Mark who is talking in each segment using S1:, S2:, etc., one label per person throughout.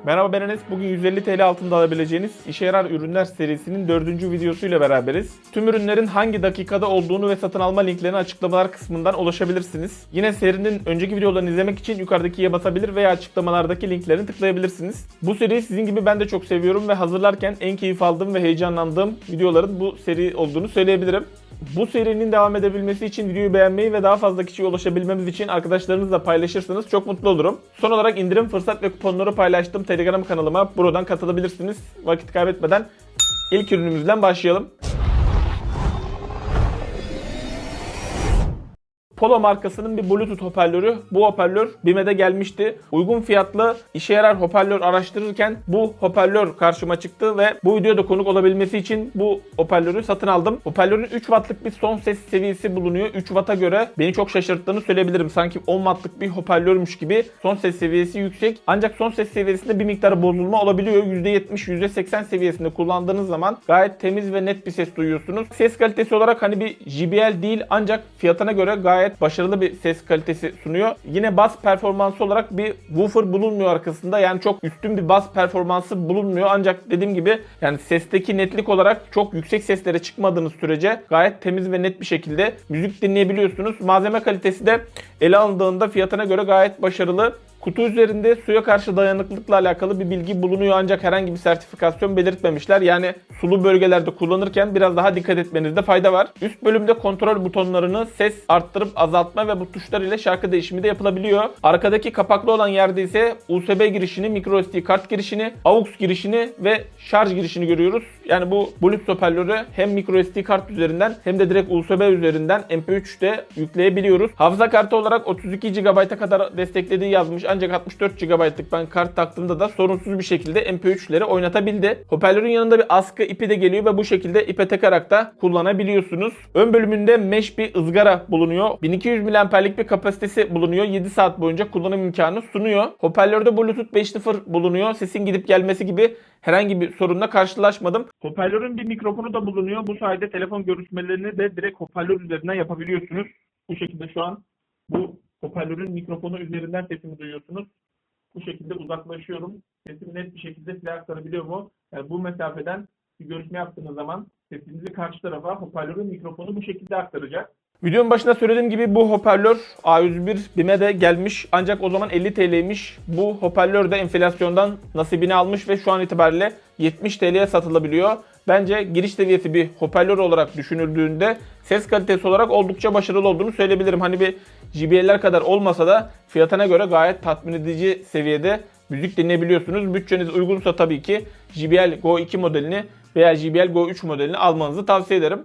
S1: Merhaba ben Enes. Bugün 150 TL altında alabileceğiniz işe yarar ürünler serisinin 4. videosuyla beraberiz. Tüm ürünlerin hangi dakikada olduğunu ve satın alma linklerini açıklamalar kısmından ulaşabilirsiniz. Yine serinin önceki videolarını izlemek için yukarıdakiye basabilir veya açıklamalardaki linklerini tıklayabilirsiniz. Bu seriyi sizin gibi ben de çok seviyorum ve hazırlarken en keyif aldığım ve heyecanlandığım videoların bu seri olduğunu söyleyebilirim. Bu serinin devam edebilmesi için videoyu beğenmeyi ve daha fazla kişiye ulaşabilmemiz için arkadaşlarınızla paylaşırsanız çok mutlu olurum. Son olarak indirim, fırsat ve kuponları paylaştığım Telegram kanalıma buradan katılabilirsiniz. Vakit kaybetmeden ilk ürünümüzden başlayalım. Polo markasının bir Bluetooth hoparlörü. Bu hoparlör BİM'e gelmişti. Uygun fiyatlı işe yarar hoparlör araştırırken bu hoparlör karşıma çıktı ve bu videoda konuk olabilmesi için bu hoparlörü satın aldım. Hoparlörün 3 wattlık bir son ses seviyesi bulunuyor. 3 watt'a göre beni çok şaşırttığını söyleyebilirim. Sanki 10 wattlık bir hoparlörmüş gibi son ses seviyesi yüksek. Ancak son ses seviyesinde bir miktar bozulma olabiliyor. %70, %80 seviyesinde kullandığınız zaman gayet temiz ve net bir ses duyuyorsunuz. Ses kalitesi olarak hani bir JBL değil ancak fiyatına göre gayet başarılı bir ses kalitesi sunuyor. Yine bas performansı olarak bir woofer bulunmuyor arkasında. Yani çok üstün bir bas performansı bulunmuyor. Ancak dediğim gibi yani sesteki netlik olarak çok yüksek seslere çıkmadığınız sürece gayet temiz ve net bir şekilde müzik dinleyebiliyorsunuz. Malzeme kalitesi de ele alındığında fiyatına göre gayet başarılı. Kutu üzerinde suya karşı dayanıklılıkla alakalı bir bilgi bulunuyor ancak herhangi bir sertifikasyon belirtmemişler. Yani sulu bölgelerde kullanırken biraz daha dikkat etmenizde fayda var. Üst bölümde kontrol butonlarını ses arttırıp azaltma ve bu tuşlar ile şarkı değişimi de yapılabiliyor. Arkadaki kapaklı olan yerde ise USB girişini, microSD kart girişini, AUX girişini ve şarj girişini görüyoruz. Yani bu Bluetooth hoparlörü hem microSD kart üzerinden hem de direkt USB üzerinden MP3'te yükleyebiliyoruz. Hafıza kartı olarak 32 GB'a kadar desteklediği yazmış. Ancak 64 GB'lık ben kart taktığımda da sorunsuz bir şekilde MP3'leri oynatabildi. Hoparlörün yanında bir askı ipi de geliyor ve bu şekilde ipe takarak da kullanabiliyorsunuz. Ön bölümünde mesh bir ızgara bulunuyor. 1200 mAh'lik bir kapasitesi bulunuyor. 7 saat boyunca kullanım imkanı sunuyor. Hoparlörde Bluetooth 5.0 bulunuyor. Sesin gidip gelmesi gibi herhangi bir sorunla karşılaşmadım. Hoparlörün bir mikrofonu da bulunuyor. Bu sayede telefon görüşmelerini de direkt hoparlör üzerinden yapabiliyorsunuz. Bu şekilde şu an bu hoparlörün mikrofonu üzerinden sesimi duyuyorsunuz. Bu şekilde uzaklaşıyorum. Sesimi net bir şekilde size aktarabiliyor mu? Yani bu mesafeden bir görüşme yaptığınız zaman sesinizi karşı tarafa hoparlörün mikrofonu bu şekilde aktaracak. Videonun başında söylediğim gibi bu hoparlör A101 BİM'e de gelmiş ancak o zaman 50 TL'ymiş. Bu hoparlör de enflasyondan nasibini almış ve şu an itibariyle 70 TL'ye satılabiliyor. Bence giriş seviyesi bir hoparlör olarak düşünüldüğünde ses kalitesi olarak oldukça başarılı olduğunu söyleyebilirim. Hani bir JBL'ler kadar olmasa da fiyatına göre gayet tatmin edici seviyede müzik dinleyebiliyorsunuz. Bütçeniz uygunsa tabii ki JBL Go 2 modelini veya JBL Go 3 modelini almanızı tavsiye ederim.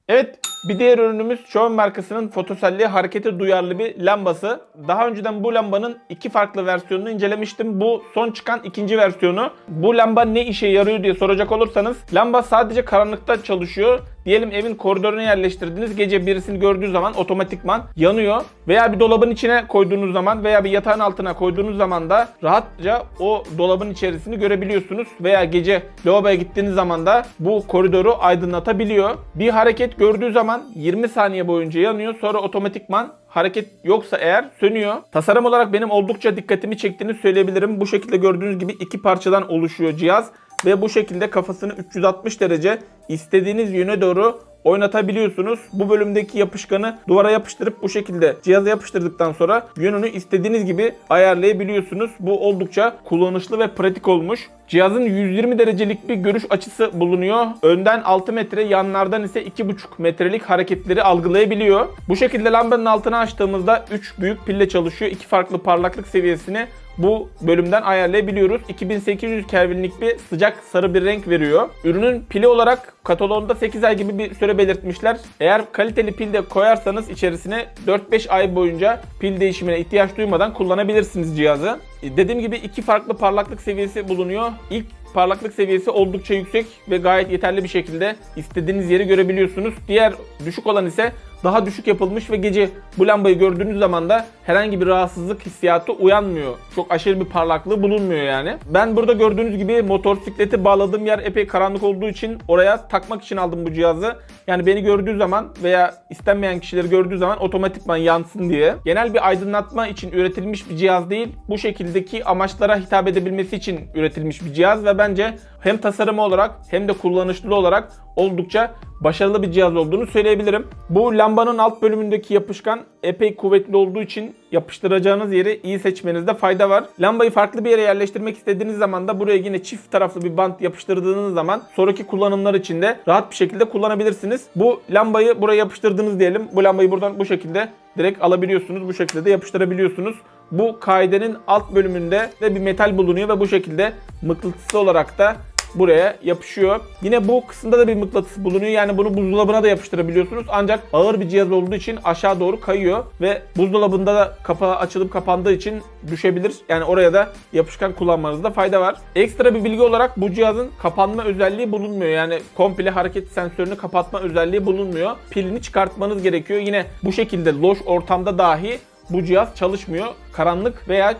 S1: Evet, bir diğer ürünümüz Xiaomi markasının fotoselliğe harekete duyarlı bir lambası. Daha önceden bu lambanın iki farklı versiyonunu incelemiştim. Bu son çıkan ikinci versiyonu. Bu lamba ne işe yarıyor diye soracak olursanız, lamba sadece karanlıkta çalışıyor. Diyelim evin koridoruna yerleştirdiniz. Gece birisini gördüğü zaman otomatikman yanıyor. Veya bir dolabın içine koyduğunuz zaman veya bir yatağın altına koyduğunuz zaman da rahatça o dolabın içerisini görebiliyorsunuz. Veya gece lavaboya gittiğiniz zaman da bu koridoru aydınlatabiliyor. Bir hareket gördüğü zaman 20 saniye boyunca yanıyor. Sonra otomatikman hareket yoksa eğer sönüyor. Tasarım olarak benim oldukça dikkatimi çektiğini söyleyebilirim. Bu şekilde gördüğünüz gibi iki parçadan oluşuyor cihaz. Ve bu şekilde kafasını 360 derece istediğiniz yöne doğru oynatabiliyorsunuz. Bu bölümdeki yapışkanı duvara yapıştırıp bu şekilde cihaza yapıştırdıktan sonra yönünü istediğiniz gibi ayarlayabiliyorsunuz. Bu oldukça kullanışlı ve pratik olmuş. Cihazın 120 derecelik bir görüş açısı bulunuyor. Önden 6 metre, yanlardan ise 2,5 metrelik hareketleri algılayabiliyor. Bu şekilde lambanın altını açtığımızda 3 büyük pille çalışıyor. 2 farklı parlaklık seviyesini bu bölümden ayarlayabiliyoruz. 2800 Kelvinlik bir sıcak sarı bir renk veriyor. Ürünün pili olarak kataloğunda 8 ay gibi bir süre belirtmişler. Eğer kaliteli pil de koyarsanız içerisine 4-5 ay boyunca pil değişimine ihtiyaç duymadan kullanabilirsiniz cihazı. Dediğim gibi 2 farklı parlaklık seviyesi bulunuyor. İlk parlaklık seviyesi oldukça yüksek ve gayet yeterli bir şekilde istediğiniz yeri görebiliyorsunuz. Diğer düşük olan ise daha düşük yapılmış ve gece bu lambayı gördüğünüz zaman da herhangi bir rahatsızlık hissiyatı uyanmıyor. Çok aşırı bir parlaklığı bulunmuyor yani. Ben burada gördüğünüz gibi motosikleti bağladığım yer epey karanlık olduğu için oraya takmak için aldım bu cihazı. Yani beni gördüğü zaman veya istenmeyen kişileri gördüğü zaman otomatikman yansın diye. Genel bir aydınlatma için üretilmiş bir cihaz değil. Bu şekildeki amaçlara hitap edebilmesi için üretilmiş bir cihaz ve bence hem tasarımı olarak hem de kullanışlı olarak oldukça başarılı bir cihaz olduğunu söyleyebilirim. Bu lambanın alt bölümündeki yapışkan epey kuvvetli olduğu için yapıştıracağınız yeri iyi seçmenizde fayda var. Lambayı farklı bir yere yerleştirmek istediğiniz zaman da buraya yine çift taraflı bir bant yapıştırdığınız zaman sonraki kullanımlar için de rahat bir şekilde kullanabilirsiniz. Bu lambayı buraya yapıştırdınız diyelim. Bu lambayı buradan bu şekilde direkt alabiliyorsunuz. Bu şekilde de yapıştırabiliyorsunuz. Bu kaidenin alt bölümünde de bir metal bulunuyor ve bu şekilde mıknatısı olarak da buraya yapışıyor. Yine bu kısımda da bir mıknatıs bulunuyor. Yani bunu buzdolabına da yapıştırabiliyorsunuz. Ancak ağır bir cihaz olduğu için aşağı doğru kayıyor ve buzdolabında da kapağı açılıp kapandığı için düşebilir. Yani oraya da yapışkan kullanmanızda fayda var. Ekstra bir bilgi olarak bu cihazın kapanma özelliği bulunmuyor. Yani komple hareket sensörünü kapatma özelliği bulunmuyor. Pilini çıkartmanız gerekiyor. Yine bu şekilde loş ortamda dahi bu cihaz çalışmıyor. Karanlık veya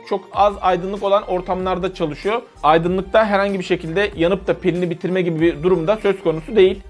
S1: çok az aydınlık olan ortamlarda çalışıyor. Aydınlıkta herhangi bir şekilde yanıp da pilini bitirme gibi bir durumda söz konusu değil.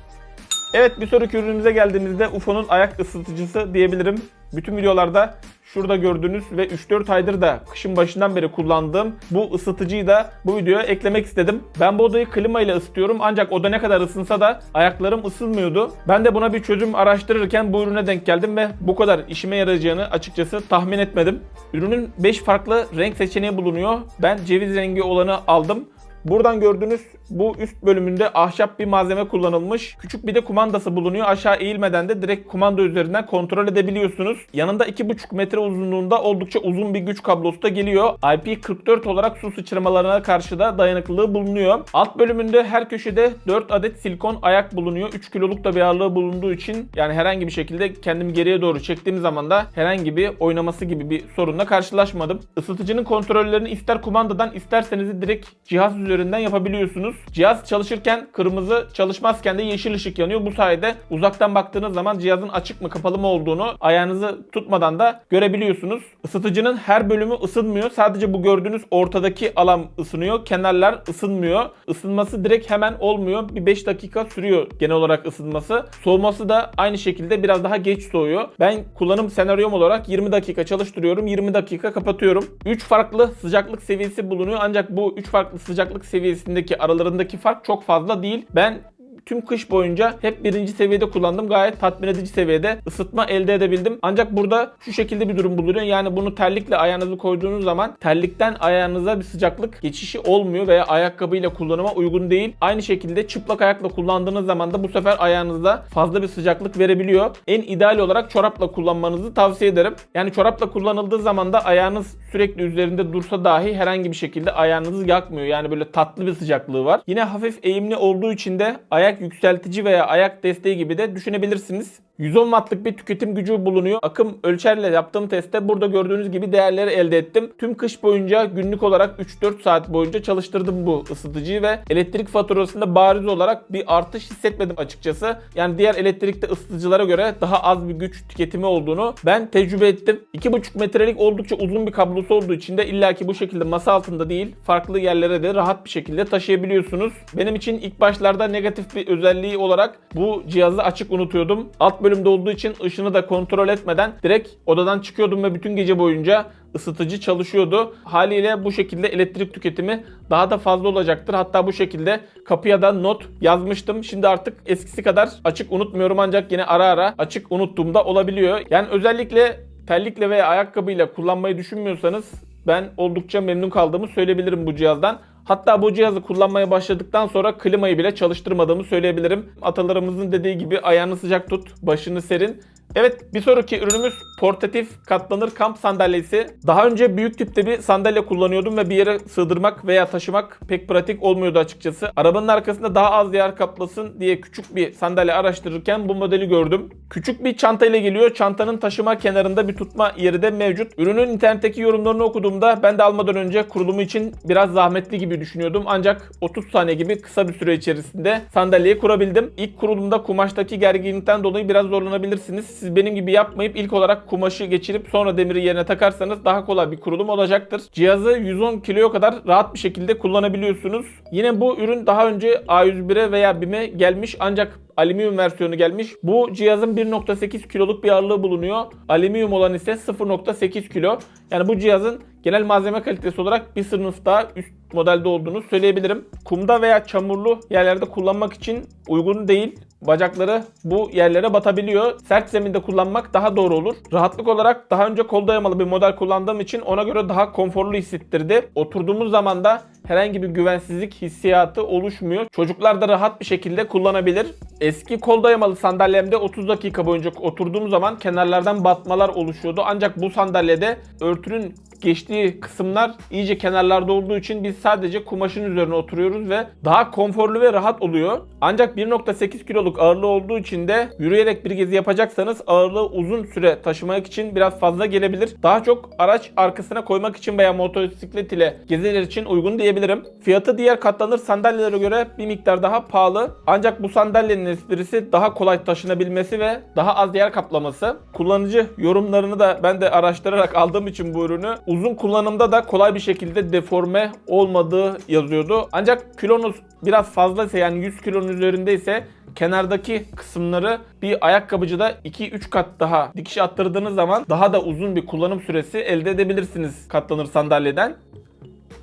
S1: Evet, bir sonraki ürünümüze geldiğimizde UFO'nun ayak ısıtıcısı diyebilirim. Bütün videolarda şurada gördüğünüz ve 3-4 aydır da kışın başından beri kullandığım bu ısıtıcıyı da bu videoya eklemek istedim. Ben bu odayı klima ile ısıtıyorum ancak oda ne kadar ısınsa da ayaklarım ısınmıyordu. Ben de buna bir çözüm araştırırken bu ürüne denk geldim ve bu kadar işime yarayacağını açıkçası tahmin etmedim. Ürünün 5 farklı renk seçeneği bulunuyor. Ben ceviz rengi olanı aldım. Buradan gördüğünüz bu üst bölümünde ahşap bir malzeme kullanılmış. Küçük bir de kumandası bulunuyor. Aşağı eğilmeden de direkt kumanda üzerinden kontrol edebiliyorsunuz. Yanında 2,5 metre uzunluğunda oldukça uzun bir güç kablosu da geliyor. IP44 olarak su sıçramalarına karşı da dayanıklılığı bulunuyor. Alt bölümünde her köşede 4 adet silikon ayak bulunuyor. 3 kiloluk da bir ağırlığı bulunduğu için yani herhangi bir şekilde kendimi geriye doğru çektiğim zaman da herhangi bir oynaması gibi bir sorunla karşılaşmadım. Isıtıcının kontrollerini ister kumandadan isterseniz direkt cihaz üzerinden yapabiliyorsunuz. Cihaz çalışırken kırmızı, çalışmazken de yeşil ışık yanıyor. Bu sayede uzaktan baktığınız zaman cihazın açık mı kapalı mı olduğunu ayağınızı tutmadan da görebiliyorsunuz. Isıtıcının her bölümü ısınmıyor. Sadece bu gördüğünüz ortadaki alan ısınıyor. Kenarlar ısınmıyor. Isınması direkt hemen olmuyor. Bir 5 dakika sürüyor genel olarak ısınması. Soğuması da aynı şekilde biraz daha geç soğuyor. Ben kullanım senaryom olarak 20 dakika çalıştırıyorum. 20 dakika kapatıyorum. 3 farklı sıcaklık seviyesi bulunuyor. Ancak bu 3 farklı sıcaklık seviyesindeki aralarındaki fark çok fazla değil. Ben tüm kış boyunca hep birinci seviyede kullandım. Gayet tatmin edici seviyede ısıtma elde edebildim. Ancak burada şu şekilde bir durum bulunuyor. Yani bunu terlikle ayağınızı koyduğunuz zaman terlikten ayağınıza bir sıcaklık geçişi olmuyor veya ayakkabıyla kullanıma uygun değil. Aynı şekilde çıplak ayakla kullandığınız zaman da bu sefer ayağınıza fazla bir sıcaklık verebiliyor. En ideal olarak çorapla kullanmanızı tavsiye ederim. Yani çorapla kullanıldığı zaman da ayağınız sürekli üzerinde dursa dahi herhangi bir şekilde ayağınızı yakmıyor. Yani böyle tatlı bir sıcaklığı var. Yine hafif eğimli olduğu için de ayak yükseltici veya ayak desteği gibi de düşünebilirsiniz. 110 wattlık bir tüketim gücü bulunuyor. Akım ölçerle yaptığım testte burada gördüğünüz gibi değerleri elde ettim. Tüm kış boyunca günlük olarak 3-4 saat boyunca çalıştırdım bu ısıtıcıyı ve elektrik faturasında bariz olarak bir artış hissetmedim açıkçası. Yani diğer elektrikli ısıtıcılara göre daha az bir güç tüketimi olduğunu ben tecrübe ettim. 2,5 metrelik oldukça uzun bir kablosu olduğu için de illaki bu şekilde masa altında değil farklı yerlere de rahat bir şekilde taşıyabiliyorsunuz. Benim için ilk başlarda negatif bir özelliği olarak bu cihazı açık unutuyordum. Alt bölümde olduğu için ışını da kontrol etmeden direkt odadan çıkıyordum ve bütün gece boyunca ısıtıcı çalışıyordu. Haliyle bu şekilde elektrik tüketimi daha da fazla olacaktır. Hatta bu şekilde kapıya da not yazmıştım. Şimdi artık eskisi kadar açık unutmuyorum, ancak yine ara ara açık unuttuğumda olabiliyor. Yani özellikle terlikle veya ayakkabıyla kullanmayı düşünmüyorsanız ben oldukça memnun kaldığımı söyleyebilirim bu cihazdan. Hatta bu cihazı kullanmaya başladıktan sonra klimayı bile çalıştırmadığımı söyleyebilirim. Atalarımızın dediği gibi ayağını sıcak tut, başını serin. Evet, bir sonraki ürünümüz portatif katlanır kamp sandalyesi. Daha önce büyük tipte bir sandalye kullanıyordum ve bir yere sığdırmak veya taşımak pek pratik olmuyordu açıkçası. Arabanın arkasında daha az yer kaplasın diye küçük bir sandalye araştırırken bu modeli gördüm. Küçük bir çanta ile geliyor. Çantanın taşıma kenarında bir tutma yeri de mevcut. Ürünün internetteki yorumlarını okuduğumda ben de almadan önce kurulumu için biraz zahmetli gibi düşünüyordum. Ancak 30 saniye gibi kısa bir süre içerisinde sandalyeyi kurabildim. İlk kurulumda kumaştaki gerginlikten dolayı biraz zorlanabilirsiniz. Siz benim gibi yapmayıp ilk olarak kumaşı geçirip sonra demiri yerine takarsanız daha kolay bir kurulum olacaktır. Cihazı 110 kiloya kadar rahat bir şekilde kullanabiliyorsunuz. Yine bu ürün daha önce A101'e veya BİM'e gelmiş, ancak alüminyum versiyonu gelmiş. Bu cihazın 1.8 kiloluk bir ağırlığı bulunuyor. Alüminyum olan ise 0.8 kilo. Yani bu cihazın genel malzeme kalitesi olarak bir sınıf daha üst modelde olduğunu söyleyebilirim. Kumda veya çamurlu yerlerde kullanmak için uygun değil. Bacakları bu yerlere batabiliyor. Sert zeminde kullanmak daha doğru olur. Rahatlık olarak daha önce kol dayamalı bir model kullandığım için ona göre daha konforlu hissettirdi. Oturduğumuz zaman da herhangi bir güvensizlik hissiyatı oluşmuyor. Çocuklar da rahat bir şekilde kullanabilir. Eski kol dayamalı sandalyemde 30 dakika boyunca oturduğum zaman kenarlardan batmalar oluşuyordu. Ancak bu sandalyede örtünün geçtiği kısımlar iyice kenarlarda olduğu için biz sadece kumaşın üzerine oturuyoruz ve daha konforlu ve rahat oluyor. Ancak 1.8 kiloluk ağırlığı olduğu için de yürüyerek bir gezi yapacaksanız ağırlığı uzun süre taşımak için biraz fazla gelebilir. Daha çok araç arkasına koymak için veya motosiklet ile geziler için uygun diyebilirim. Fiyatı diğer katlanır sandalyelere göre bir miktar daha pahalı. Ancak bu sandalyenin esprisi daha kolay taşınabilmesi ve daha az yer kaplaması. Kullanıcı yorumlarını da ben de araştırarak aldığım için bu ürünü uzun kullanımda da kolay bir şekilde deforme olmadığı yazıyordu. Ancak kilonuz biraz fazlaysa, yani 100 kilonun üzerindeyse kenardaki kısımları bir ayakkabıcıda 2-3 kat daha dikiş attırdığınız zaman daha da uzun bir kullanım süresi elde edebilirsiniz katlanır sandalyeden.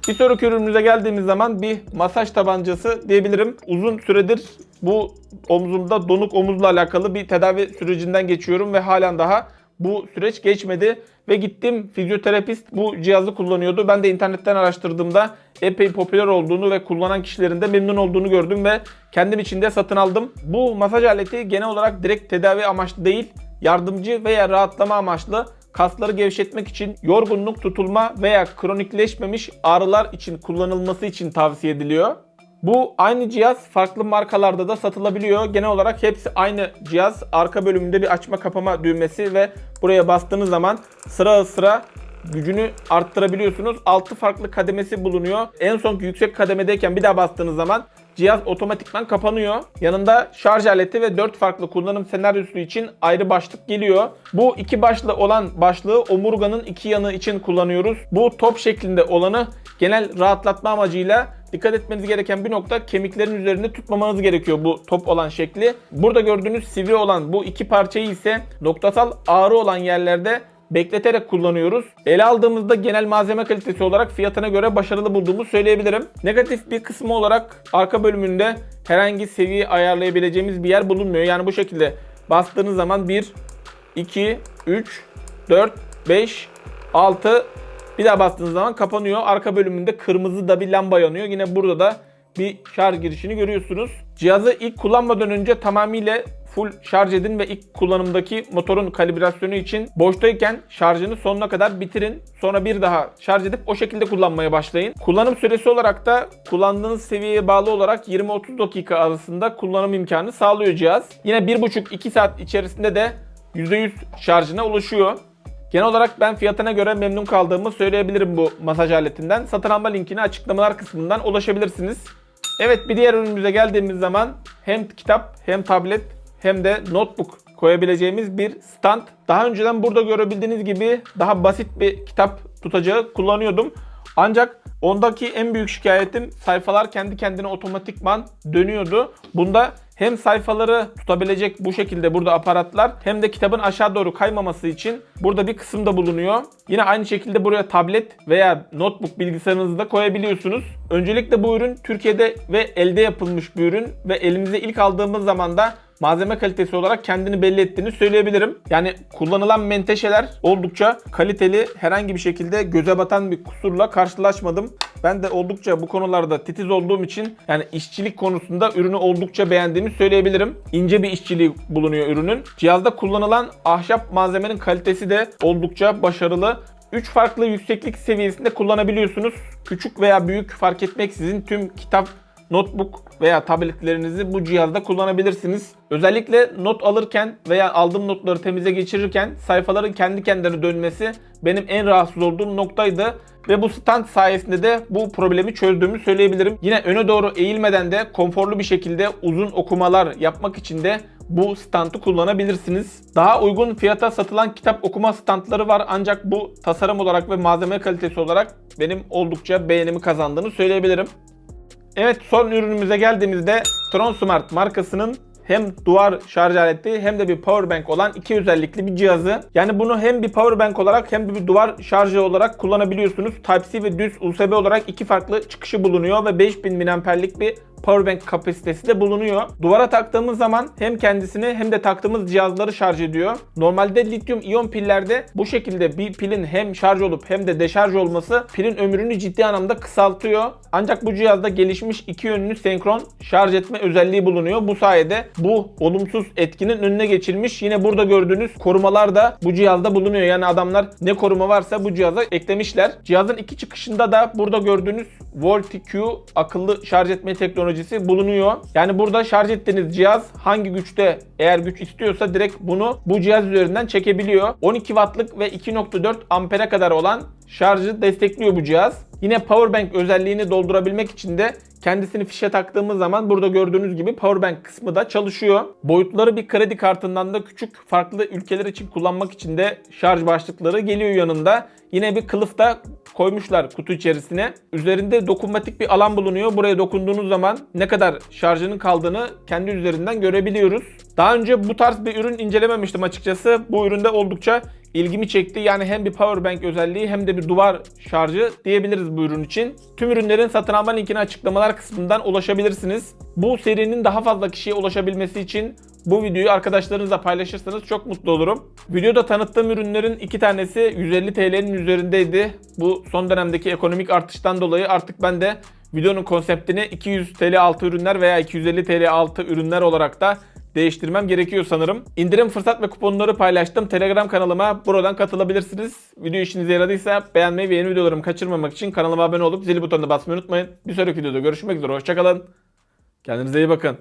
S1: Bir sonraki ürünümüze geldiğimiz zaman bir masaj tabancası diyebilirim. Uzun süredir bu omzumda donuk omuzla alakalı bir tedavi sürecinden geçiyorum ve halen daha bu süreç geçmedi ve gittim, fizyoterapist bu cihazı kullanıyordu. Ben de internetten araştırdığımda epey popüler olduğunu ve kullanan kişilerin de memnun olduğunu gördüm ve kendim için de satın aldım. Bu masaj aleti genel olarak direkt tedavi amaçlı değil, yardımcı veya rahatlama amaçlı, kasları gevşetmek için, yorgunluk, tutulma veya kronikleşmemiş ağrılar için kullanılması için tavsiye ediliyor. Bu aynı cihaz farklı markalarda da satılabiliyor. Genel olarak hepsi aynı cihaz. Arka bölümünde bir açma kapama düğmesi ve buraya bastığınız zaman sıra sıra gücünü arttırabiliyorsunuz. 6 farklı kademesi bulunuyor. En son yüksek kademedeyken bir daha bastığınız zaman cihaz otomatikman kapanıyor. Yanında şarj aleti ve 4 farklı kullanım senaryosu için ayrı başlık geliyor. Bu iki başlı olan başlığı omurganın iki yanı için kullanıyoruz. Bu top şeklinde olanı genel rahatlatma amacıyla dikkat etmeniz gereken bir nokta, kemiklerin üzerinde tutmamanız gerekiyor bu top olan şekli. Burada gördüğünüz sivri olan bu iki parçayı ise noktasal ağrı olan yerlerde bekleterek kullanıyoruz. Ele aldığımızda genel malzeme kalitesi olarak fiyatına göre başarılı bulduğumu söyleyebilirim. Negatif bir kısmı olarak arka bölümünde herhangi seviye ayarlayabileceğimiz bir yer bulunmuyor. Yani bu şekilde bastığınız zaman 1, 2, 3, 4, 5, 6, bir daha bastığınız zaman kapanıyor. Arka bölümünde kırmızı da bir lamba yanıyor. Yine burada da bir şarj girişini görüyorsunuz. Cihazı ilk kullanmadan önce tamamıyla full şarj edin ve ilk kullanımdaki motorun kalibrasyonu için boştayken şarjını sonuna kadar bitirin. Sonra bir daha şarj edip o şekilde kullanmaya başlayın. Kullanım süresi olarak da kullandığınız seviyeye bağlı olarak 20-30 dakika arasında kullanım imkanı sağlıyor cihaz. Yine 1,5-2 saat içerisinde de %100 şarjına ulaşıyor. Genel olarak ben fiyatına göre memnun kaldığımı söyleyebilirim bu masaj aletinden. Satın alma linkini açıklamalar kısmından ulaşabilirsiniz. Evet, bir diğer ürünümüze geldiğimiz zaman hem kitap hem tablet hem de notebook koyabileceğimiz bir stand. Daha önceden burada görebildiğiniz gibi daha basit bir kitap tutacağı kullanıyordum. Ancak ondaki en büyük şikayetim sayfalar kendi kendine otomatikman dönüyordu. Bunda hem sayfaları tutabilecek bu şekilde burada aparatlar hem de kitabın aşağı doğru kaymaması için burada bir kısım da bulunuyor. Yine aynı şekilde buraya tablet veya notebook bilgisayarınızı da koyabiliyorsunuz. Öncelikle bu ürün Türkiye'de ve elde yapılmış bir ürün ve elimize ilk aldığımız zaman da malzeme kalitesi olarak kendini belli ettiğini söyleyebilirim. Yani kullanılan menteşeler oldukça kaliteli, herhangi bir şekilde göze batan bir kusurla karşılaşmadım. Ben de oldukça bu konularda titiz olduğum için yani işçilik konusunda ürünü oldukça beğendiğimi söyleyebilirim. İnce bir işçiliği bulunuyor ürünün. Cihazda kullanılan ahşap malzemenin kalitesi de oldukça başarılı. 3 farklı yükseklik seviyesinde kullanabiliyorsunuz. Küçük veya büyük fark etmeksizin tüm kitap, notebook veya tabletlerinizi bu cihazda kullanabilirsiniz. Özellikle not alırken veya aldığım notları temize geçirirken sayfaların kendi kendine dönmesi benim en rahatsız olduğum noktaydı. Ve bu stand sayesinde de bu problemi çözdüğümü söyleyebilirim. Yine öne doğru eğilmeden de konforlu bir şekilde uzun okumalar yapmak için de bu standı kullanabilirsiniz. Daha uygun fiyata satılan kitap okuma standları var ancak bu tasarım olarak ve malzeme kalitesi olarak benim oldukça beğenimi kazandığını söyleyebilirim. Evet, son ürünümüze geldiğimizde Tronsmart markasının hem duvar şarj aleti hem de bir powerbank olan iki özellikli bir cihazı. Yani bunu hem bir powerbank olarak hem de bir duvar şarjı olarak kullanabiliyorsunuz. Type-C ve düz USB olarak iki farklı çıkışı bulunuyor ve 5000 mAh'lik bir powerbank kapasitesi de bulunuyor. Duvara taktığımız zaman hem kendisini hem de taktığımız cihazları şarj ediyor. Normalde lityum iyon pillerde bu şekilde bir pilin hem şarj olup hem de deşarj olması pilin ömrünü ciddi anlamda kısaltıyor. Ancak bu cihazda gelişmiş iki yönlü senkron şarj etme özelliği bulunuyor. Bu sayede bu olumsuz etkinin önüne geçilmiş. Yine burada gördüğünüz korumalar da bu cihazda bulunuyor. Yani adamlar ne koruma varsa bu cihaza eklemişler. Cihazın iki çıkışında da burada gördüğünüz VoltIQ akıllı şarj etme teknolojisi bulunuyor. Yani burada şarj ettiğiniz cihaz hangi güçte eğer güç istiyorsa direkt bunu bu cihaz üzerinden çekebiliyor. 12 wattlık ve 2.4 ampere kadar olan şarjı destekliyor bu cihaz. Yine powerbank özelliğini doldurabilmek için de kendisini fişe taktığımız zaman burada gördüğünüz gibi powerbank kısmı da çalışıyor. Boyutları bir kredi kartından da küçük, farklı ülkeler için kullanmak için de şarj başlıkları geliyor yanında. Yine bir kılıf da koymuşlar kutu içerisine. Üzerinde dokunmatik bir alan bulunuyor. Buraya dokunduğunuz zaman ne kadar şarjının kaldığını kendi üzerinden görebiliyoruz. Daha önce bu tarz bir ürün incelememiştim açıkçası. Bu üründe oldukça ilgimi çekti. Yani hem bir powerbank özelliği hem de bir duvar şarjı diyebiliriz bu ürün için. Tüm ürünlerin satın alma linkine açıklamalar kısmından ulaşabilirsiniz. Bu serinin daha fazla kişiye ulaşabilmesi için bu videoyu arkadaşlarınızla paylaşırsanız çok mutlu olurum. Videoda tanıttığım ürünlerin iki tanesi 150 TL'nin üzerindeydi. Bu son dönemdeki ekonomik artıştan dolayı artık ben de videonun konseptini 200 TL altı ürünler veya 250 TL altı ürünler olarak da değiştirmem gerekiyor sanırım. İndirim fırsat ve kuponları paylaştım. Telegram kanalıma buradan katılabilirsiniz. Video işinize yaradıysa beğenmeyi ve yeni videolarımı kaçırmamak için kanalıma abone olup zil butonuna basmayı unutmayın. Bir sonraki videoda görüşmek üzere. Hoşçakalın. Kendinize iyi bakın.